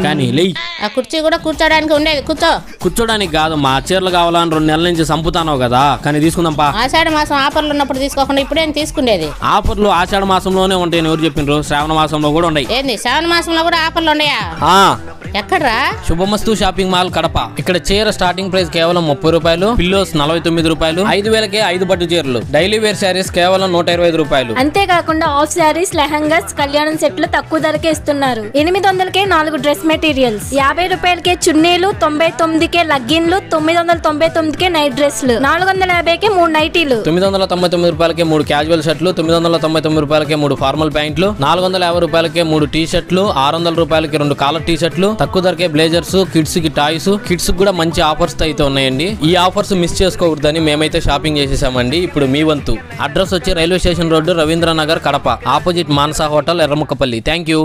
కానీ లే ఆ కుర్చీ కూడా కూర్చోడానికి ఉండేది, కూర్చో. కూర్చోడానికి కాదు, మా చీరలు కావాలని 2 నెలల నుంచి సంపుతానో కదా, కానీ తీసుకుందాంపా. ఆషాఢ మాసం ఆఫర్లు ఉన్నప్పుడు తీసుకోకుండా ఇప్పుడేం తీసుకునేది? ఆఫర్లు ఆషాఢ మాసంలోనే ఉంటాయని ఎవరు చెప్పిండ్రు? శ్రావణ మాసంలో కూడా ఉన్నాయి. ఏంది శ్రావణ మాసంలో కూడా ఆఫర్లు ఉన్నాయా? ఎక్కడ్రా? శుభమస్తు షాపింగ్ మాల్ కడప. ఇక్కడ చీర స్టార్టింగ్ ప్రైస్ కేవలం 30 రూపాయలు, పిల్లోస్ 49 రూపాయలు, 5,000కే 5 పట్టు చీరలు, డైలీ వేర్ శారీస్ కేవలం 125 రూపాయలు. అంతేకాకుండా ఆఫ్ శారీస్, లెహంగాస్, కళ్యాణం సెట్లు తక్కువ ధరకే ఇస్తున్నారు. 800కే 4 డ్రెస్ మెటీరియల్స్, 50 రూపాయలకే చున్నీలు, 99కే లగ్గిన్లు, 999కే నైట్ డ్రెస్లు, 450కే 3 నైటీలు, 999 రూపాయలకే 3 క్యాజువల్ షర్ట్లు, 999 రూపాయలకే 3 ఫార్మల్ ప్యాంట్లు, 450 రూపాయలకే 3 టీ షర్ట్లు, 600 రూపాయలకి 2 కాలర్ టీ షర్ట్లు, తక్కువ ధరకే బ్లేజర్స్, కిడ్స్ కి టాయ్స్, కిడ్స్ కూడా మంచి ఆఫర్స్ అయితే ఉన్నాయండి. ఈ ఆఫర్స్ మిస్ చేసుకోకూడదని మేమైతే షాపింగ్ చేసేసామండి. ఇప్పుడు మీ వంతు. అడ్రస్ వచ్చి railway station road, Ravindranagar, Kadapa, opposite Manasa hotel, Erramukkapalli. Thank you.